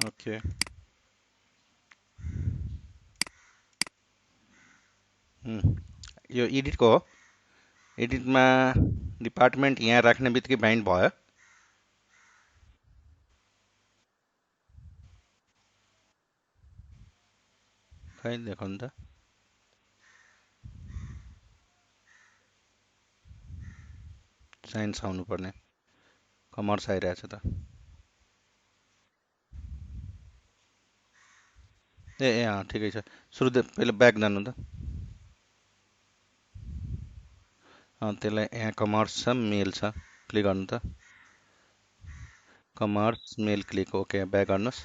Okay. यो एडिटको हो। एडिटमा department यहाँ राख्ने बित्तिकै बाइन्ड भयो। खै देखाउनु त। साइन्स आउनुपर्ने। कमर्स आइरहेछ त। ठिकै छ। सुरु पहिला ब्याक जानु त। त्यसलाई यहाँ कमर्स छ, मेल छ। क्लिक गर्नु त। कमर्स मेल क्लिक, ओके ब्याक गर्नुहोस्।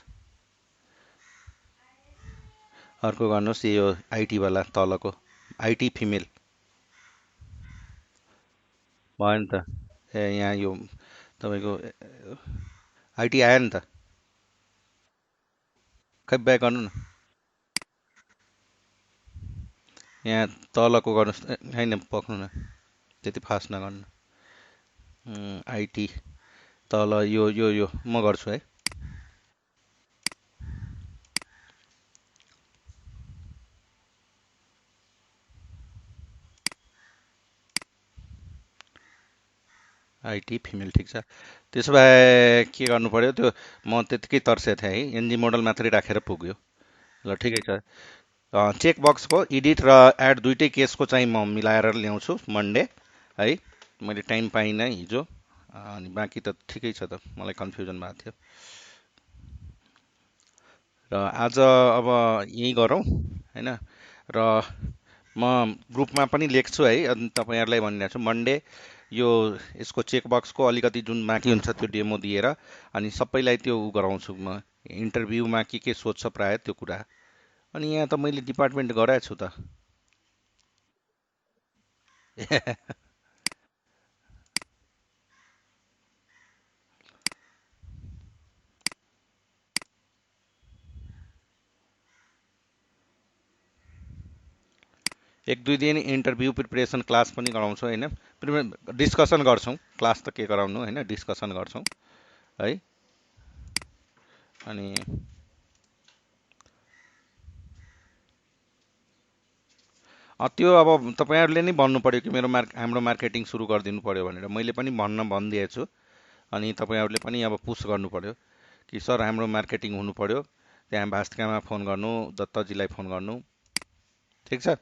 अर्को गर्नुहोस् यो आइटीवाला तलको, आइटी फिमेल। भयो नि त। यहाँ यो तपाईँको आइटी आयो नि त। खै ब्याक गर्नु न। यहाँ तलको गर्नुहोस्, होइन पक्नु न, त्यति फास्ट नगर्नु। आइटी तल यो म गर्छु है। आइटी फिमेल ठिक छ। त्यसो भए के गर्नु पर्यो त्यो, म त्यतिकै तर्सेको थिएँ है, एनजी मोडल मात्रै राखेर पुग्यो। ल ठिकै छ। चेक बक्सको एडिट र एड दुइटै केसको चाहिँ म मिलाएर ल्याउँछु मन्डे है। मैले टाइम पाइनँ हिजो, अनि बाँकी त ठिकै छ त, मलाई कन्फ्युजन भएको थियो। र आज अब यहीँ गरौँ होइन। र म ग्रुपमा पनि लेख्छु है, अनि तपाईँहरूलाई भनिरहेको छु मन्डे यो यसको चेकबक्सको अलिकति जुन बाँकी हुन्छ त्यो डेमो दिएर अनि सबैलाई त्यो उ गराउँछु म। इन्टरभ्यूमा के सोध्छ प्रायः त्यो कुरा। अनि यहाँ त मैले डिपार्टमेन्ट गराएको छु त। एक दुई दिन इन्टरभ्यू प्रिपरेसन क्लास पनि गराउँछौँ होइन। डिस्कसन गर्छौँ, क्लास त के गराउनु होइन, डिस्कसन गर्छौँ है। अनि त्यो अब तपाईँहरूले नै भन्नु पऱ्यो कि हाम्रो मार्केटिङ सुरु गरिदिनु पऱ्यो भनेर। मैले पनि भनिदिएको छु। अनि तपाईँहरूले पनि अब पुस गर्नु पऱ्यो कि सर हाम्रो मार्केटिङ हुनु पऱ्यो। त्यहाँ भास्कामा फोन गर्नु, दत्तजीलाई फोन गर्नु। ठिक छ।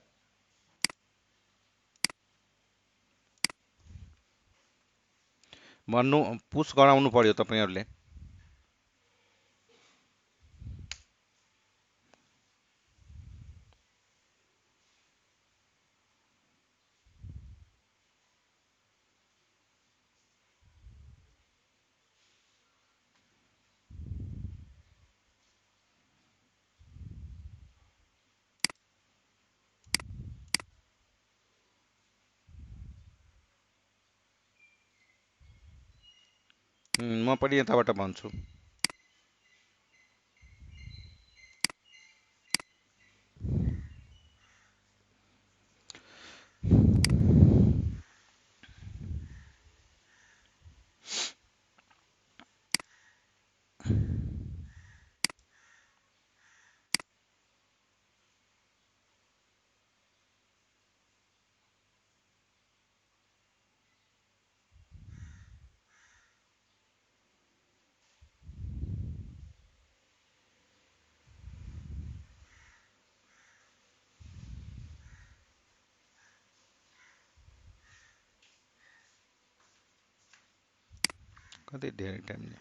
भन्नु, पुस गराउनु पऱ्यो तपाईँहरूले। म पनि यताबाट भन्छु। कति धेरै टाइम नि।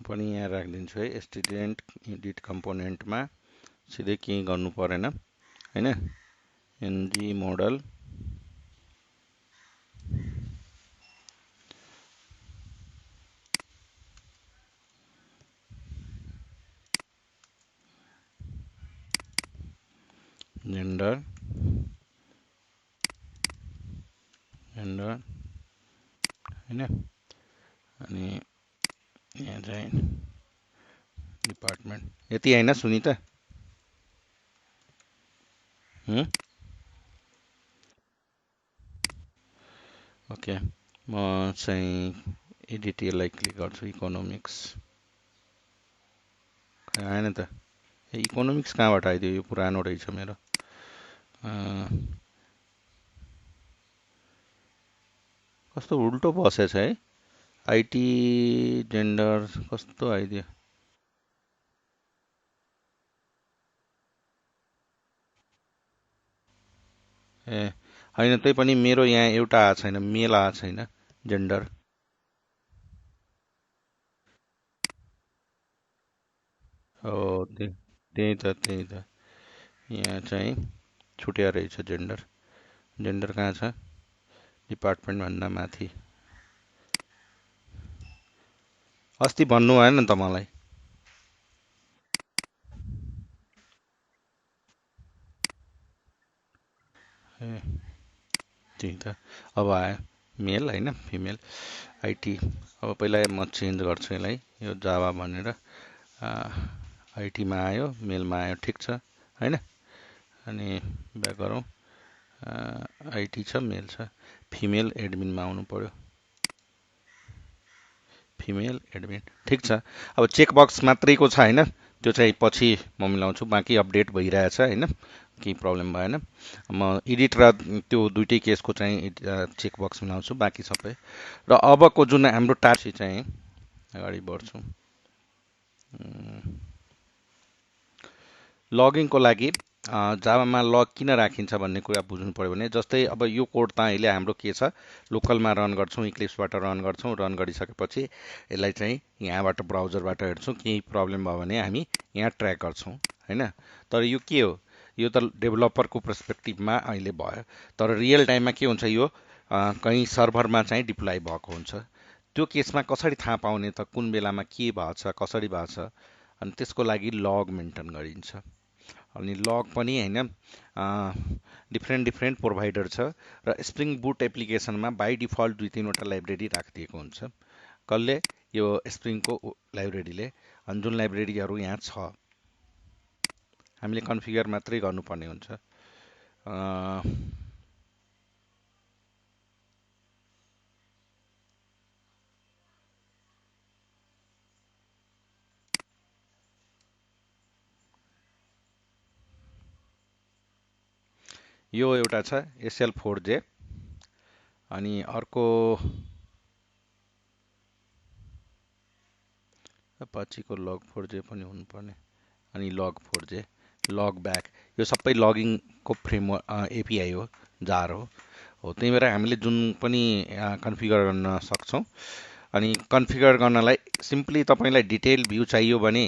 पनि यहाँ राखिदिन्छु है। स्टुडेन्ट एडिट कम्पोनेन्टमा सिधै केही गर्नु परेन हैन। एनजी मोडल जेन्डर जेन्डर हैन। अनि यहाँ चाहिँ डिपार्टमेन्ट यति हैन सुनिता। ओके म चाहिँ एडिट यसलाई क्लिक गर्छु। इकोनोमिक्स खै आएन त। इकोनोमिक्स कहाँबाट आइदियो? यो पुरानो रहेछ मेरो। कस्तो उल्टो बसेछ है। आइटी जेन्डर कस्तो आइदियो। ए होइन, त्यही पनि मेरो यहाँ एउटा आएको छैन, मेल आएको छैन जेन्डर। हो त्यही त यहाँ चाहिँ छुट्या रहेछ जेन्डर। जेन्डर कहाँ छ? डिपार्टमेन्ट भन्दा माथि। अस्ति भन्नु भएन नि त मलाई। ए त्यही त अब आयो मेल होइन फिमेल आइटी। अब पहिला म चेन्ज गर्छु यसलाई, यो जावा भनेर। आइटीमा आयो, मेलमा आयो, ठिक छ होइन। अनि ब्याक गरौँ। आइटी छ, मेल छ, फिमेल एडमिनमा आउनु पर्यो। फिमेल एडमिन ठिक छ। अब चेकबक्स मात्रैको छ होइन, त्यो चाहिँ पछि म मिलाउँछु। बाँकी अपडेट भइरहेछ होइन, केही प्रब्लम भएन। म एडिट र त्यो दुइटै केसको चाहिँ चेकबक्स मिलाउँछु, बाँकी सबै। र अबको जुन हाम्रो टास्क चाहिँ अगाडि बढ्छौँ। लगिङको लागि जावामा लग किन राखिन्छ भन्ने कुरा बुझ्नु पऱ्यो भने, जस्तै अब यो कोड त अहिले हाम्रो के छ, लोकलमा रन गर्छौँ, इक्लिप्सबाट रन गर्छौँ। रन गरिसकेपछि यसलाई चाहिँ यहाँबाट ब्राउजरबाट हेर्छौँ। केही प्रब्लम भयो भने हामी यहाँ ट्र्याक गर्छौँ होइन। तर यो के हो, यो त डेभलपरको पर्सपेक्टिभमा अहिले भयो। तर रियल टाइममा के हुन्छ, यो कहीँ सर्भरमा चाहिँ डिप्लोइ भएको हुन्छ। त्यो केसमा कसरी थाहा पाउने त कुन बेलामा के भएको छ, कसरी भएको छ? अनि त्यसको लागि लग मेन्टेन गरिन्छ। अनि लग पनि होइन, डिफ्रेन्ट डिफ्रेन्ट प्रोभाइडर छ। र स्प्रिङ बुट एप्लिकेसनमा बाई डिफल्ट 2-3वटा लाइब्रेरी राखिदिएको हुन्छ। कसले? यो स्प्रिङको लाइब्रेरीले। अनि जुन लाइब्रेरीहरू यहाँ छ, हामीले कन्फिगर मात्रै गर्नुपर्ने हुन्छ। यो एउटा छ SL4J। अनि अर्को अपाचीको log4j पनि हुनुपर्ने। अनि log4j, लग ब्याक, यो सबै लगिङको फ्रेमवर्क एपिआई हो, जार हो। त्यही भएर हामीले जुन पनि कन्फिगर गर्न सक्छौँ। अनि कन्फिगर गर्नलाई सिम्पली तपाईँलाई डिटेल भ्यू चाहियो भने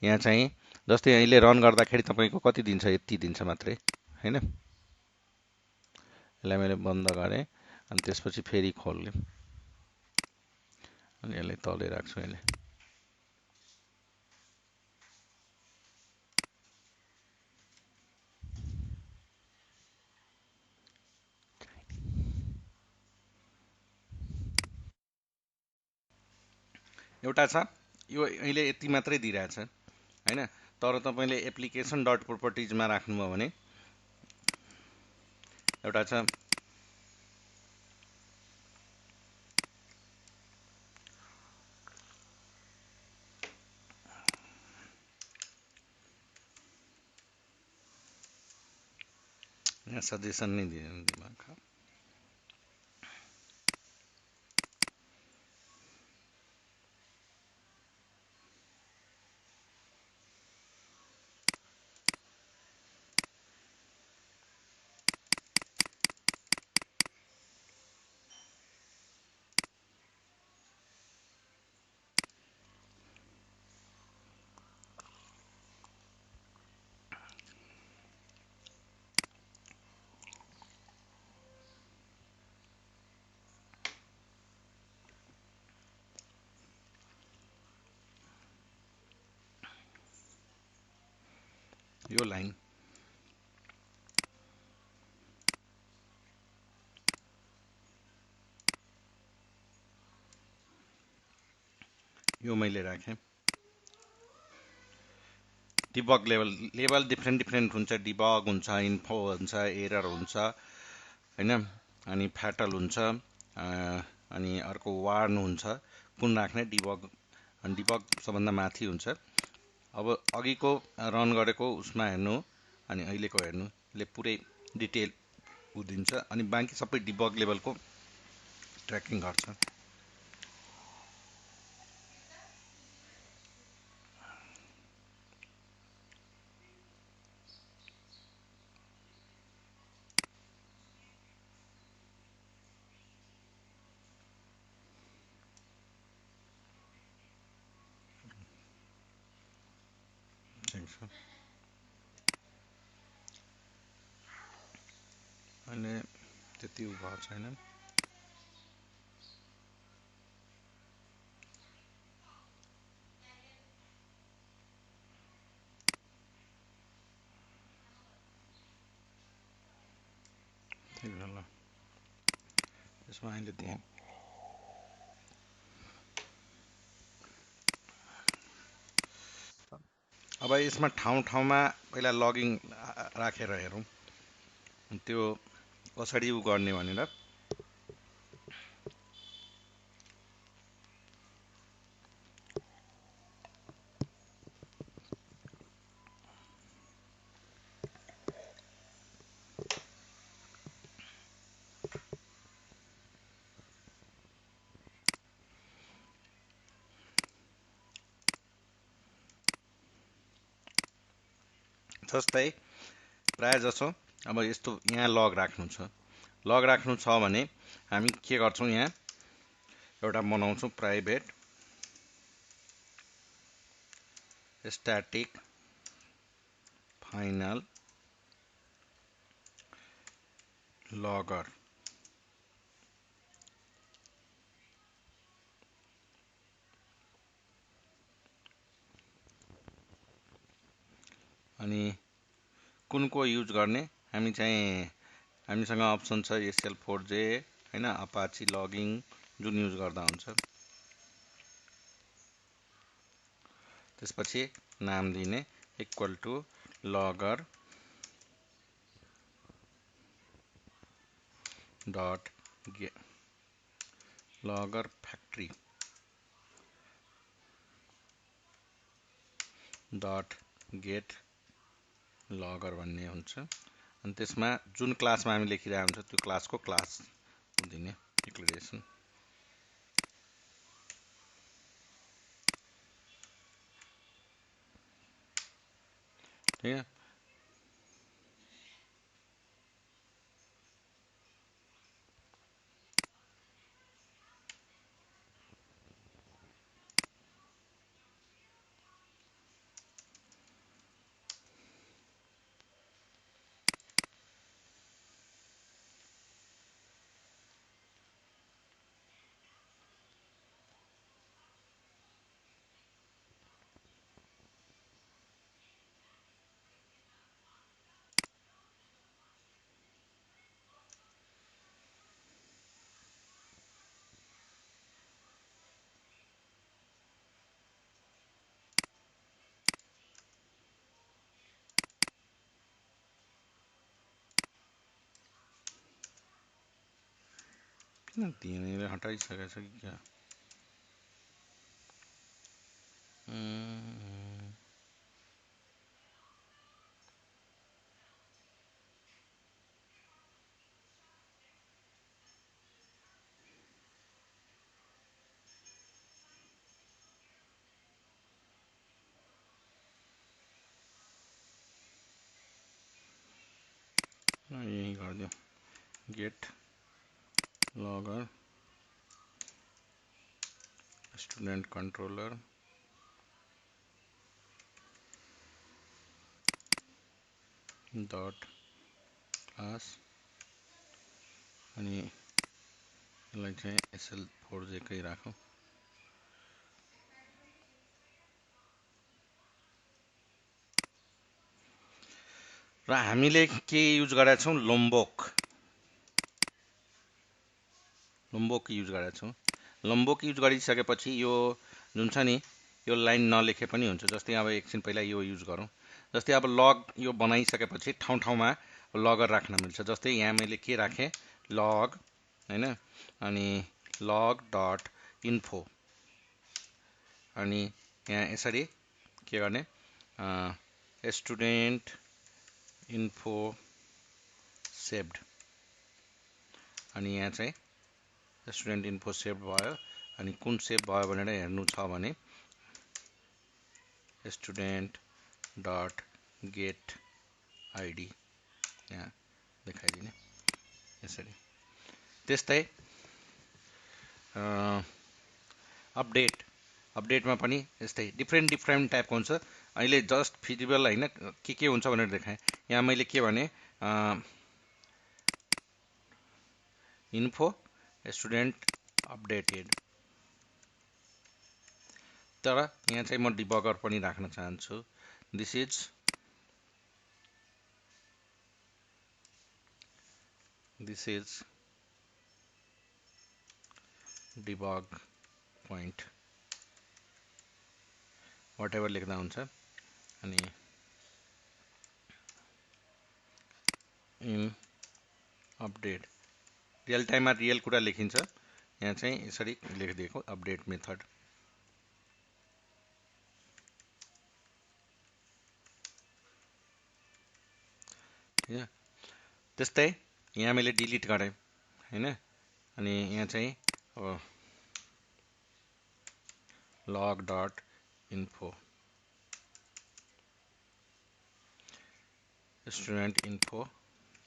यहाँ चाहिँ, जस्तै अहिले रन गर्दाखेरि तपाईँको कति दिन्छ, यति दिन्छ मात्रै होइन। यसलाई मैले बन्द गरेँ, अनि त्यसपछि फेरि खोल्ने, अनि यसलाई तलै राख्छु अहिले। एउटा छ, यो अहिले यति मात्रै दिइरहेछ होइन। तर तपाईँले एप्लिकेसन डट प्रोपर्टिजमा राख्नुभयो भने एउटा छ यहाँ सजेसन नै दिनु दिमाग खराब। यो लाइन यो मैले राखेँ। डिबग लेभल डिफ्रेन्ट डिफ्रेन्ट हुन्छ, डिबग हुन्छ, इन्फो हुन्छ, एरर हुन्छ होइन, अनि फ्याटल हुन्छ, अनि अर्को वार्न हुन्छ। कुन राख्ने? डिबग। अनि डिबग सबभन्दा माथि हुन्छ। अब अघिको रन गरेको उसमा हेर्नु अनि अहिलेको हेर्नु, यसले पुरै डिटेल दिन्छ अनि बाँकी सबै डिबग लेभलको ट्र्याकिङ गर्छ। ठिक छ। अहिले त्यति उ भएको छैन। ठिक छ ल, यसमा अहिले दिएँ। अब यसमा ठाउँ ठाउँमा पहिला लगिङ राखेर हेरौँ त्यो कसरी उ गर्ने भनेर। जस्तै प्राय जसो अब यस्तो यहाँ लग राख्नु छ, लग राख्नु छ भने हामी के गर्छौँ, यहाँ एउटा बनाउँछौँ प्राइभेट स्ट्याटिक फाइनल लगर। अनि कुनको युज गर्ने? हामी चाहिँ हामीसँग अप्सन छ SL4J होइन, अपाची लगिङ जुन युज गर्दा हुन्छ। त्यसपछि नाम दिने equal to logger dot logger factory dot get logger भन्ने हुन्छ। अनि त्यसमा जुन क्लासमा हामी लेखिरहेको हुन्छ त्यो क्लासको क्लास दिने डिक्लेरेसन। ठीक है। किन दिने? हटाइसकेको छ कि क्या? यही गरिदियो, get logger student controller dot class अनि यसलाई चाहिँ SL4J कै राखौँ। र हामीले के युज गरेका छौँ, लोम्बोक युज गरेका छौँ। लोम्बोक युज गरिसकेपछि यो जुन छ नि, यो लाइन नलेखे पनि हुन्छ। जस्तै अब एकछिन पहिला यो युज गरौँ। जस्तै अब लग यो बनाइसकेपछि ठाउँ ठाउँमा लगहरू राख्न मिल्छ। जस्तै यहाँ मैले के राखेँ, लग, होइन, अनि लग डट इन्फो, अनि यहाँ यसरी के गर्ने, स्टुडेन्ट इन्फो सेभ्ड, अनि यहाँ चाहिँ स्टुडेन्ट इन्फो सेभ भयो। अनि कुन सेभ भयो भनेर हेर्नु छ भने स्टुडेन्ट डट गेट आइडी यहाँ देखाइदिने यसरी। त्यस्तै अपडेटमा पनि यस्तै डिफ्रेन्ट टाइपको हुन्छ। अहिले जस्ट फिजिबल होइन, के हुन्छ भनेर देखाएँ। यहाँ मैले के भने, इन्फो स्टुडेन्ट अपडेटेड, तर यहाँ चाहिँ म डिबगर पनि राख्न चाहन्छु। This is debug point, whatever लेख्दा हुन्छ। अनि इन अपडेट, रियल टाइममा रियल कुरा लेखिन्छ। यहाँ चाहिँ यसरी लेखिदिएको, अपडेट मेथड। त्यस्तै यहाँ मैले डिलिट गरेँ, होइन, अनि यहाँ चाहिँ अब log dot info student info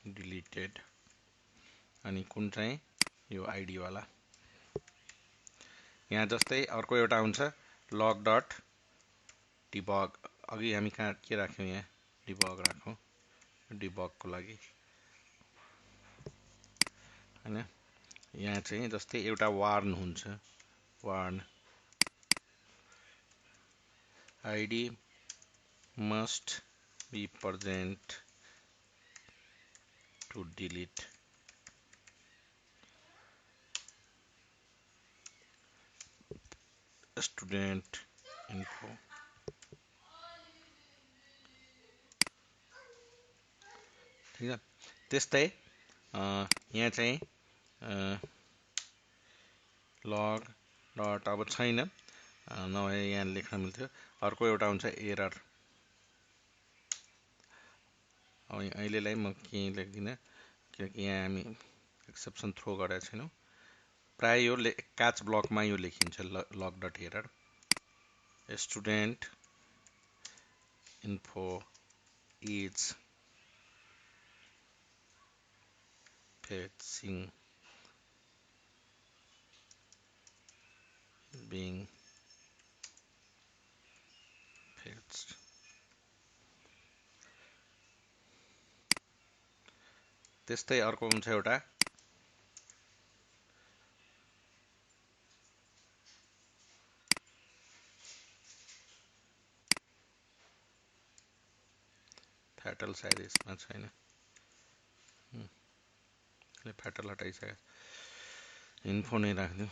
deleted, अनि कुन चाहिँ यो आइडीवाला। यहाँ जस्तै अर्को एउटा हुन्छ लग डट डिबग। अघि हामी कहाँ के राख्यौँ, यहाँ डिबग राखौँ, डिबगको लागि, होइन। यहाँ चाहिँ जस्तै एउटा वार्न हुन्छ, warn ID must be present to delete student info. ठिक छ। त्यस्तै यहाँ चाहिँ लग डट अब छैन, नभए यहाँ लेख्न मिल्थ्यो। अर्को एउटा हुन्छ एरर। अब अहिलेलाई म केही लेख्दिनँ, किनकि यहाँ हामी एक्सेप्सन थ्रो गरेका छैनौँ। प्राय यो क्याच ब्लकमा यो लेखिन्छ, log dot error student info is fetching being fetched। त्यस्तै अर्को हुन्छ एउटा फ्याटल, सायद यसमा छैन, फ्याटल हटाइसक्यो, इन्फो नै राखिदिउँ,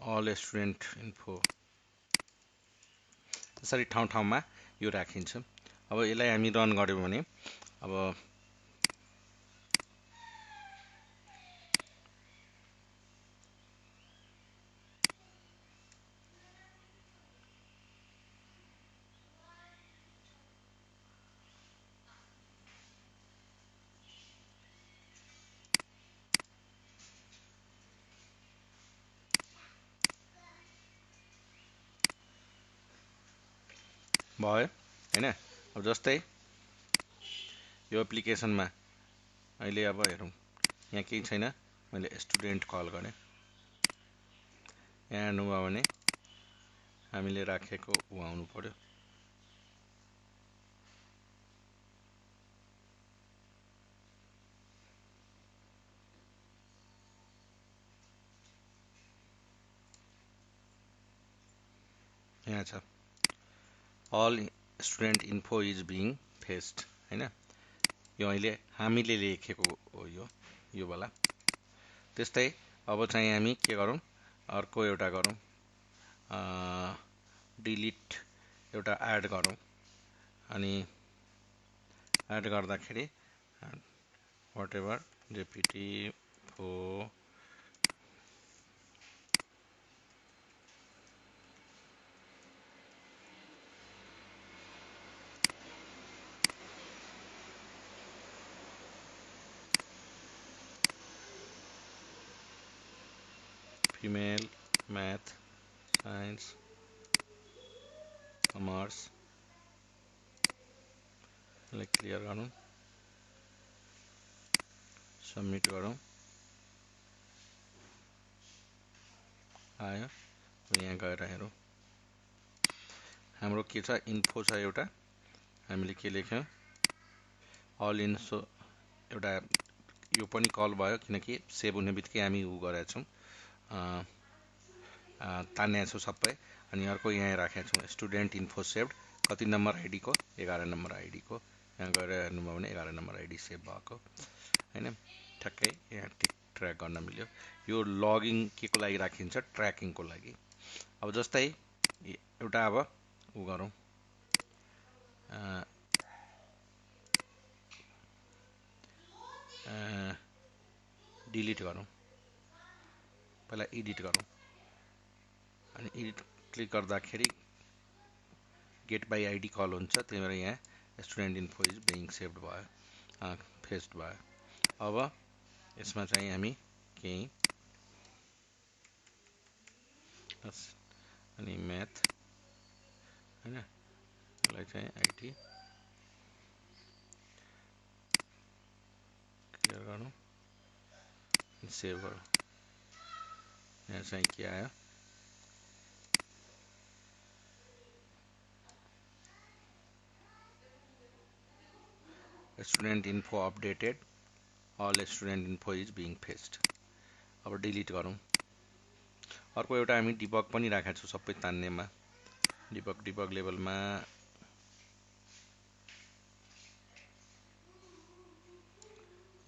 अल स्टुडेन्ट इन्फो। यसरी ठाउँ ठाउँमा यो राखिन्छ। अब यसलाई हामी रन गऱ्यौँ भने अब भयो, होइन। अब जस्तै यो एप्लिकेसनमा अहिले अब हेरौँ, यहाँ केही छैन, मैले स्टुडेन्ट कल गरेँ। यहाँ हेर्नुभयो भने हामीले राखेको ऊ आउनु पर्यो। यहाँ छ all student info is being fetched, होइन। यो अहिले हामीले लेखेको हो यो वाला। त्यस्तै अब चाहिँ हामी के गरौँ, अर्को एउटा गरौँ, डिलिट एउटा एड गरौँ। अनि एड गर्दाखेरि वाट एभर जेपिटी फो female math science commerce clear गरौँ, सबमिट गरौँ। आयो। अब यहाँ गएर हेरौँ, हाम्रो के छ, इन्फो छ एउटा, हामीले के लेख्यौँ, अल इन्सो एउटा, यो पनि कल भयो किनकि सेभ हुने बित्तिकै हामी उ गरेका छौँ, तान्या छौँ सबै। अनि अर्को यहाँ राखेका छौँ स्टुडेन्ट इन्फो सेभड, कति नम्बर आइडीको, 11 नम्बर आइडीको। यहाँ गएर हेर्नुभयो भने 11 नम्बर आइडी सेभ भएको होइन, ठ्याक्कै यहाँ टिक ट्र्याक गर्न मिल्यो। यो लगिङ के को लागि राखिन्छ, ट्र्याकिङको लागि। अब जस्तै एउटा अब उ गरौँ, डिलिट गरौँ, पहिला एडिट गरौँ। अनि एडिट क्लिक गर्दाखेरि गेट बाई आइडी कल हुन्छ, त्यही भएर यहाँ student info is being saved भयो, फेस्ड भयो। अब यसमा चाहिँ हामी केही अनि म्याथ होइन, यसलाई चाहिँ आइटी क्लियर गरौँ, सेभ गरौँ। यहाँ चाहिँ के आयो, student info updated, all student info is being fetched. अब डिलिट गरौँ। अर्को एउटा हामी डिबग पनि राखेका छौँ सबै तान्नेमा, डिबग लेभलमा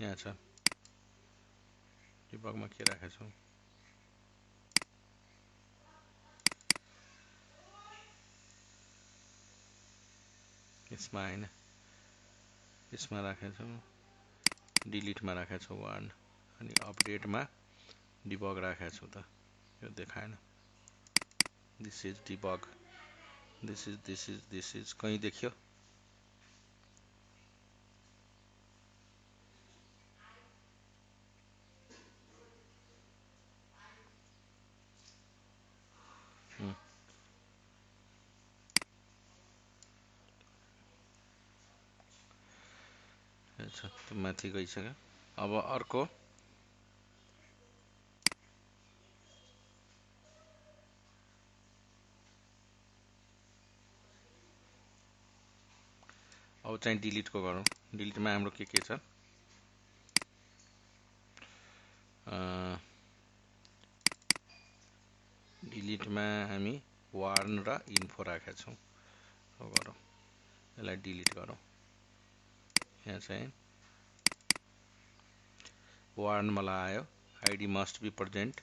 यहाँ छ, डिबगमा के राखेका छौँ, यसमा होइन, यसमा राखेका छौँ, डिलिटमा राखेका छौँ वान, अनि अपडेटमा डिबग राखेका छौँ। त यो देखाएन, this is debug, this is कहीँ देखियो, त्यो माथि गइसक्यो। अब अर्को अब चाहिँ डिलिटको गरौँ। डिलिटमा हाम्रो के छ, डिलिटमा हामी वार्न र इन्फो राखेका छौँ। गरौँ, यसलाई डिलिट गरौँ। यहाँ चाहिँ वार्न मलाई आयो, आइडी मस्ट बी प्रेजेन्ट,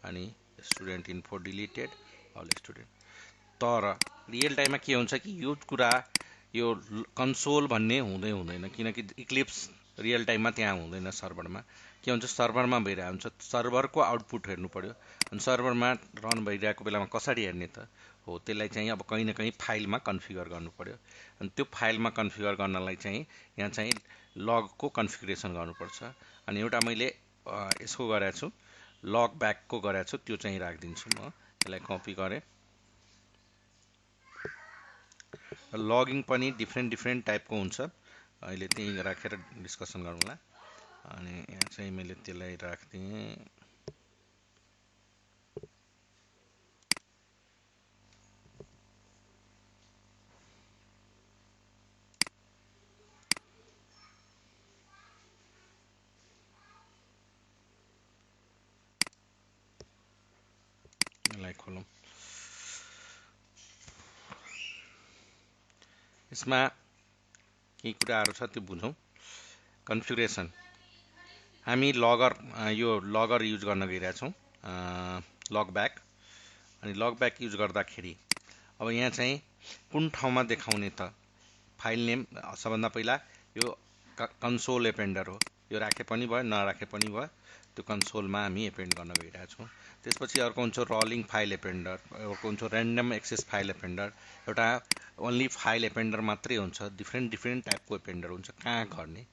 अनि student info deleted, all student. तर रियल टाइममा के हुन्छ कि यो कुरा, यो कन्सोल भन्ने हुँदैन, किनकि इक्लिप्स रियल टाइममा त्यहाँ हुँदैन, सर्भरमा के हुन्छ, सर्भरमा भइरहेको हुन्छ, सर्भरको आउटपुट हेर्नु पर्यो। अनि सर्भरमा रन भइरहेको बेलामा कसरी हेर्ने त हो, त्यसलाई चाहिँ अब कहीँ न कहीँ फाइलमा कन्फिगर गर्नु पर्यो। अनि त्यो फाइलमा कन्फिगर गर्नलाई चाहिँ यहाँ चाहिँ लगको कन्फिगरेसन गर्नुपर्छ। अनि एउटा मैले यसको गरेको छु, लग ब्याकको गरेको छु, त्यो चाहिँ राखिदिन्छु म। यसलाई कपी गरेँ। लगिङ पनि डिफ्रेन्ट टाइपको हुन्छ, अहिले त्यहीँ राखेर डिस्कसन गरौँला। अनि यहाँ चाहिँ मैले त्यसलाई राखिदिएँ, यसलाई खोलौँ। यसमा केही कुराहरू छ, त्यो बुझौँ। कन्फिगरेसन हामी लगर यो लगर युज गर्न गइरहेछौँ लग ब्याक अनि लग ब्याक युज गर्दाखेरि अब यहाँ चाहिँ कुन ठाउँमा देखाउने त फाइल नेम सबभन्दा पहिला यो कन्सोल एपेन्डर हो यो राखे पनि भयो नराखे पनि भयो त्यो कन्सोलमा हामी एपेन्ड गर्न गइरहेछौँ त्यसपछि अर्को हुन्छ रलिङ फाइल एपेन्डर अर्को हुन्छ ऱ्यान्डम एक्सेस फाइल एपेन्डर एउटा ओन्ली फाइल एपेन्डर मात्रै हुन्छ डिफ्रेन्ट डिफ्रेन्ट टाइपको एपेन्डर हुन्छ कहाँ गर्ने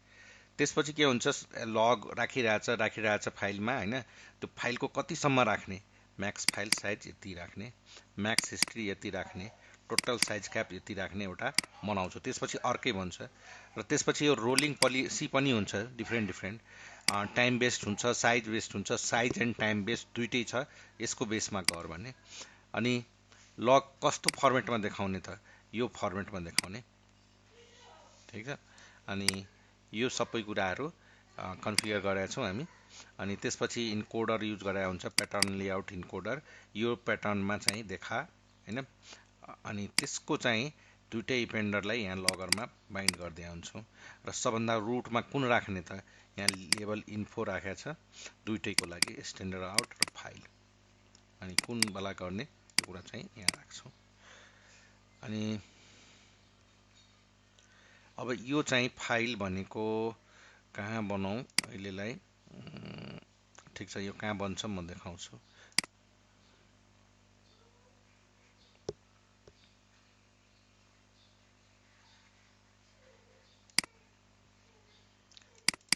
त्यसपछि के हुन्छ लग राखिरहेछ फाइलमा होइन त्यो फाइलको कतिसम्म राख्ने म्याक्स फाइल साइज यति राख्ने म्याक्स हिस्ट्री यति राख्ने टोटल साइज क्याप यति राख्ने एउटा बनाउँछु त्यसपछि अर्कै भन्छ र त्यसपछि यो रोलिङ पोलिसी पनि हुन्छ डिफ्रेन्ट डिफ्रेन्ट टाइम बेस्ड हुन्छ साइज बेस्ड हुन्छ साइज एन्ड टाइम बेस्ड दुइटै छ यसको बेसमा गर भन्ने अनि लग कस्तो फर्मेटमा देखाउने त यो फर्मेटमा देखाउने ठिक छ अनि यो सबै कुराहरू कन्फिगर गरेका छौँ हामी अनि त्यसपछि इन्कोडर युज गरेर हुन्छ प्याटर्न लेआउट इन्कोडर यो प्याटर्नमा चाहिँ देखा होइन अनि त्यसको चाहिँ दुइटै इपेन्डरलाई यहाँ लगरमा बाइन्ड गर्दै हुन्छौँ र सबभन्दा रुटमा कुन राख्ने त यहाँ लेभल इन्फो राखेको छ दुइटैको लागि स्ट्यान्डर्ड आउट र फाइल अनि कुन बेला गर्ने त्यो कुरा चाहिँ यहाँ राख्छौँ अनि अब यो चाहिँ फाइल भनेको कहाँ बनाऊँ अहिलेलाई ठिक छ यो कहाँ बन्छ म देखाउँछु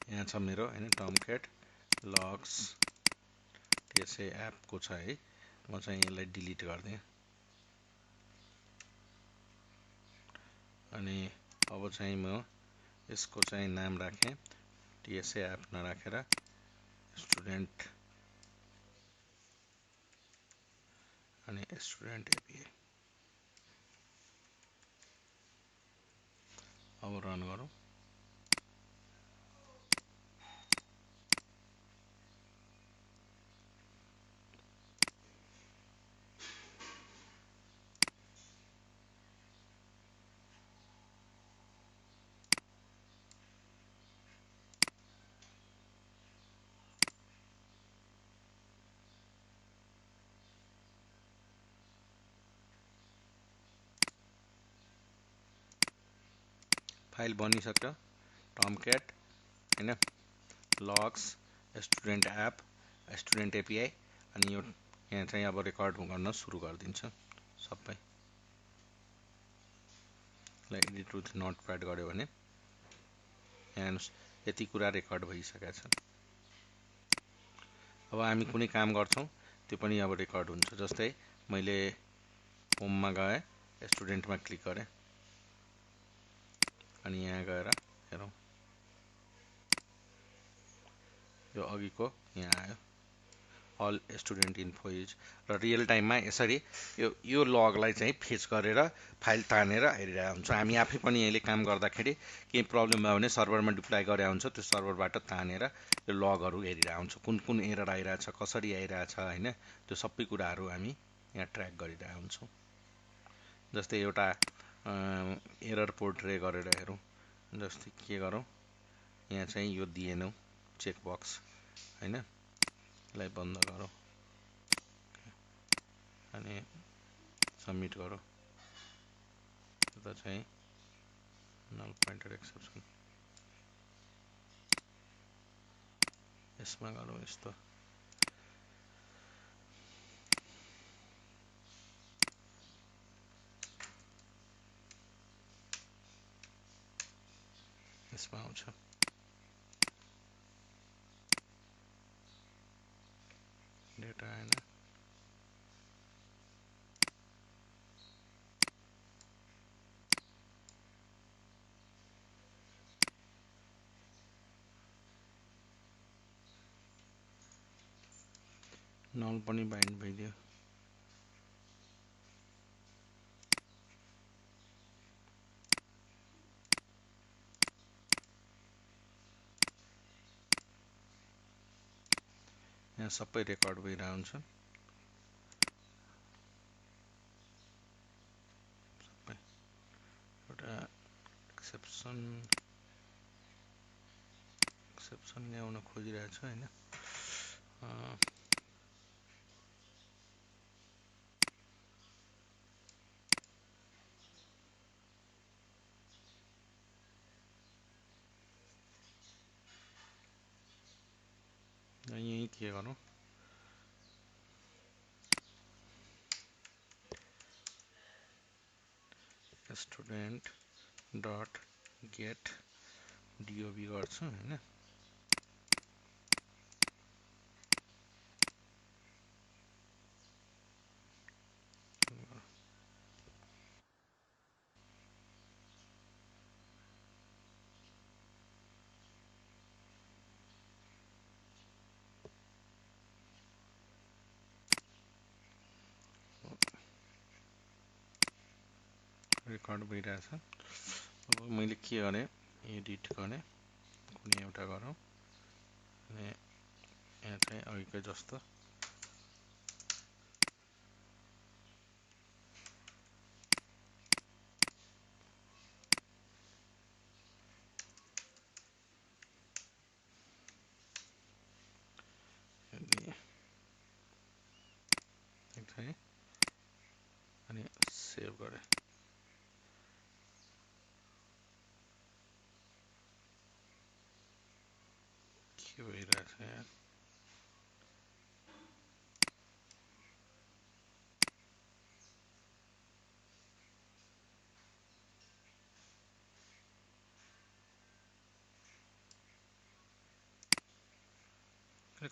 यहाँ छ मेरो होइन टमक्याट लग्स टिएसए एपको छ है म चाहिँ यसलाई डिलिट गरिदिएँ अनि अब चाहिँ म यसको चाहिँ नाम राखेँ टिएसए एप नराखेर स्टुडेन्ट अनि स्टुडेन्ट एपिए अब रन गरौँ फाइल बनिसक्यो टमक्याट होइन लग्स स्टुडेन्ट एप स्टुडेन्ट एपिआई अनि यो यहाँ चाहिँ अब रेकर्ड गर्न सुरु गरिदिन्छ सबै एडिट विथ नोटप्याड गऱ्यो भने यहाँ हेर्नुहोस् यति कुरा रेकर्ड भइसकेका छन् अब हामी कुनै काम गर्छौँ त्यो पनि अब रेकर्ड हुन्छ जस्तै मैले होममा गएँ स्टुडेन्टमा क्लिक गरेँ अनि यहाँ गएर हेरौँ यो अघिको यहाँ आयो अल स्टुडेन्ट इन्फो इज र रियल टाइममा यसरी यो लगलाई चाहिँ फेच गरेर फाइल तानेर हेरिरहेको हुन्छ हामी आफै पनि यसले काम गर्दाखेरि केही प्रब्लम भयो भने सर्भरमा डिप्लोय गरे हुन्छ त्यो सर्भरबाट तानेर यो लगहरू हेरिरहेको हुन्छ कुन कुन एरर आइरहेछ कसरी आइरहेछ होइन त्यो सबै कुराहरू हामी यहाँ ट्र्याक गरिरहेको हुन्छौँ जस्तै एउटा एरर पोर्ट्रे गरेर हेरौँ जस्तै के गरौँ यहाँ चाहिँ यो दिएनौँ चेकबक्स होइन यसलाई बन्द गरौँ अनि सबमिट गरौँ त्यो चाहिँ नल पोइन्टेड एक्सेप्सन यसमा गरौँ यस्तो यसमा आउँछ डेटा आएन नल पनि बाइन्ड भइदियो यहाँ सबै रेकर्ड भइरहेको हुन्छ सबै एउटा एक्सेप्सन एक्सेप्सन ल्याउन खोजिरहेको छु हैन। यही के गरौँ, स्टुडेन्ट डट गेट डोब गर्छु हैन। रेकर्ड भइरहेछ। अब मैले के गरेँ, एडिट गरेँ, कुनै एउटा गरौँ अनि यहाँ चाहिँ अघिकै जस्तो अनि सेभ गरेँ। के भइरहेछ यहाँ,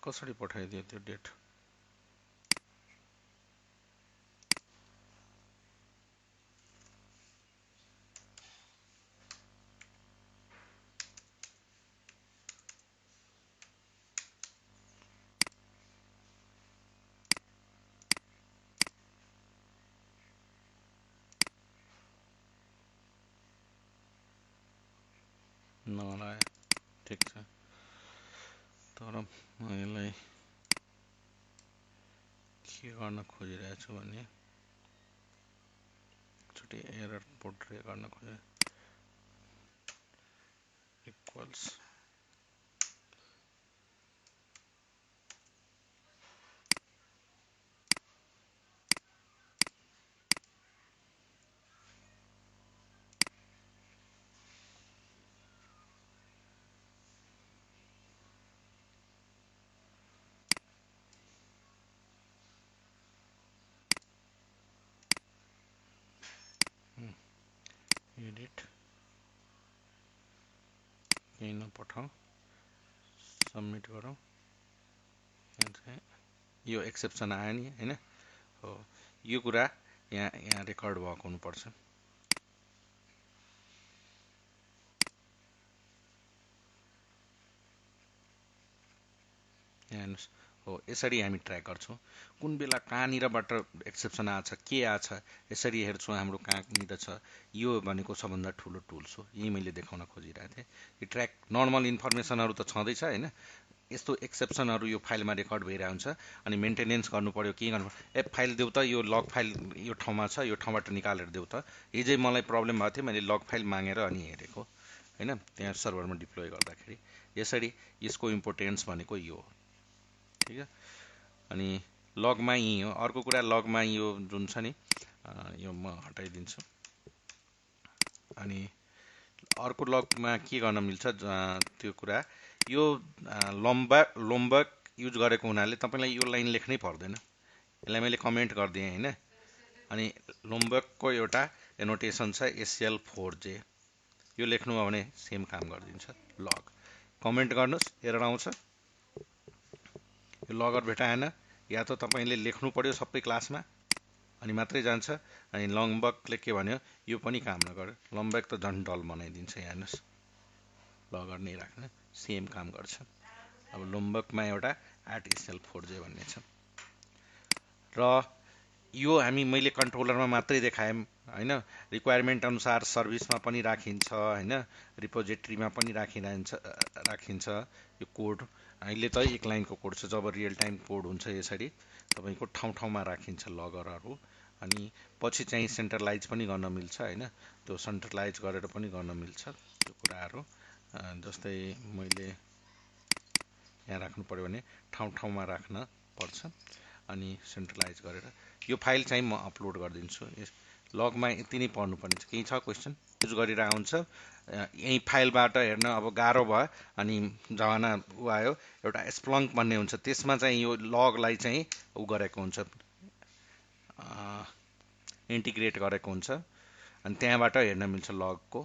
कसरी पठाइदियो त्यो डेट? नलायो, ठिक छ। तर म यसलाई के गर्न खोजिरहेछु भने एकचोटि एरर पोर्ट्रे गर्न खोजे, इक्वल्स एडिट, यही नपठाऊ, सबमिट गरौँ। यहाँ चाहिँ यो एक्सेप्सन आयो नि हैन, हो यो कुरा यहाँ रेकर्ड भएको हुनुपर्छ। हेर्नुहोस्, हो यसरी हामी ट्र्याक गर्छौँ कुन बेला कहाँनिरबाट एक्सेप्सन आछ, के आछ, यसरी हेर्छौँ हाम्रो कहाँनिर छ। यो भनेको सबभन्दा ठुलो टुल्स हो, यही मैले देखाउन खोजिरहेको थिएँ। यो ट्र्याक नर्मल इन्फर्मेसनहरू त छँदैछ हैन, यस्तो एक्सेप्सनहरू यो फाइलमा रेकर्ड भइरहेको हुन्छ। अनि मेन्टेनेन्स गर्नु पर्यो, के गर्नु पर्यो, फाइल देऊ त, यो लग फाइल यो ठाउँमा छ, यो ठाउँबाट निकालेर देऊ त। हिजै मलाई प्रब्लम भएको थियो, मैले लग फाइल मागेर अनि हेरेको हैन, त्यहाँ सर्भरमा डिप्लोय गर्दाखेरि। यसरी यसको इम्पोर्टेन्स भनेको यो हो, ठिक छ। अनि लगमा यही हो। अर्को कुरा, लगमा यो जुन छ नि, यो म हटाइदिन्छु। अनि अर्को लगमा के गर्न मिल्छ त्यो कुरा, यो लोम्बक युज गरेको हुनाले तपाईँलाई यो लाइन लेख्नै पर्दैन, यसलाई मैले कमेन्ट गरिदिएँ हैन। अनि लोम्बकको एउटा एनोटेसन छ SL4J, यो लेख्नुभयो भने सेम काम गरिदिन्छ। लग कमेन्ट गर्नुहोस्, एरर आउँछ, यो लगअर भेटाएन, या त तपाईँले लेख्नु पर्यो सबै क्लासमा अनि मात्रै जान्छ। अनि लम्बकले के भन्यो, यो पनि काम नगर्यो, लम्बक त झन् डल बनाइदिन्छ। हेर्नुहोस्, लगअर नै राख्न सेम काम गर्छ। अब लम्बकमा एउटा @SL4J भन्ने छ। र यो मैले कन्ट्रोलरमा मात्रै देखाएँ हैन, रिक्वायरमेन्ट अनुसार सर्भिसमा पनि राखिन्छ हैन, रिपोजिटरीमा पनि राखिन्छ यो कोड। अहिले त एक लाइनको कोड छ, जब रियल टाइम कोड हुन्छ यसरी तपाईँको ठाउँ ठाउँमा राखिन्छ लगरहरू। अनि पछि चाहिँ सेन्ट्रलाइज पनि गर्न मिल्छ हैन, त्यो सेन्ट्रलाइज गरेर पनि गर्न मिल्छ त्यो कुराहरू। जस्तै मैले यहाँ राख्नु पर्यो भने ठाउँ ठाउँमा राख्न पर्छ अनि सेन्ट्रलाइज गरेर यो फाइल चाहिँ म अपलोड गरिदिन्छु। लगमा यति नै पढ्नुपर्ने छ। केही छ क्वेसन? युज गरिरहेको हुन्छ यही फाइलबाट हेर्न अब गाह्रो भयो अनि जमाना ऊ आयो एउटा स्प्लङ्क भन्ने हुन्छ त्यसमा चाहिँ यो लगलाई चाहिँ ऊ गरेको हुन्छ इन्टिग्रेट गरेको हुन्छ अनि त्यहाँबाट हेर्न मिल्छ लगको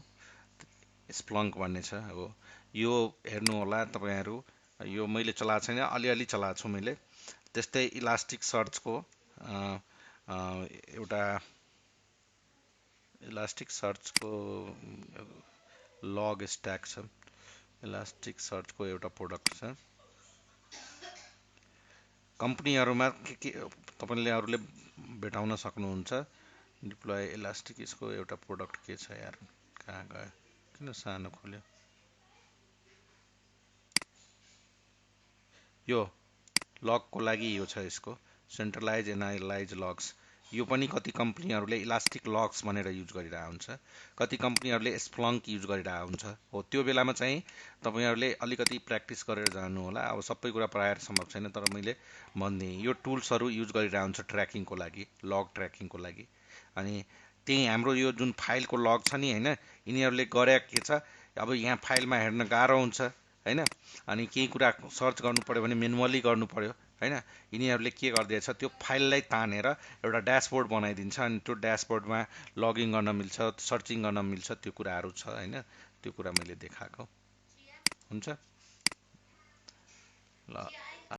स्प्लङ्क भन्ने छ। अब यो हेर्नु होला तपाईँहरू यो मैले चलाएको छैन अलिअलि चलाएको छु मैले। त्यस्तै इलास्टिक सर्चको एउटा इलास्टिक सर्चको लग स्ट्याक छ। इलास्टिक सर्चको एउटा प्रोडक्ट छ। कम्पनीहरूमा के तपाईँले अरूले भेटाउन सक्नुहुन्छ। डिप्लोय इलास्टिक यसको एउटा प्रोडक्ट के छ यार, कहाँ गयो, किन सानो खोल्यो यो लगको लागि। यो छ यसको सेन्ट्रलाइज एनालाइज लग्स। यो पनि कति कम्पनीहरूले इलास्टिक लग्स भनेर युज गरिरहेको हुन्छ, कति कम्पनीहरूले स्प्लङ्क युज गरिरहेको हुन्छ। हो त्यो बेलामा चाहिँ तपाईँहरूले अलिकति प्र्याक्टिस गरेर जानु होला। अब सबै कुरा प्रायः सम्भव छैन तर मैले भनिदिएँ यो टुल्सहरू युज गरिरहेको हुन्छ ट्र्याकिङको लागि, लग ट्र्याकिङको लागि। अनि त्यही हाम्रो यो जुन फाइलको लग छ नि होइन, यिनीहरूले गरे के छ अब यहाँ फाइलमा हेर्न गाह्रो हुन्छ होइन, अनि केही कुरा सर्च गर्नु पर्यो भने मेनुअली गर्नु पर्यो होइन। यिनीहरूले के गरिदिएछ त्यो फाइललाई तानेर एउटा ड्यासबोर्ड बनाइदिन्छ अनि त्यो ड्यासबोर्डमा लगइन गर्न मिल्छ, सर्चिङ गर्न मिल्छ, त्यो कुराहरू छ होइन। त्यो कुरा मैले देखाएको हुन्छ ल।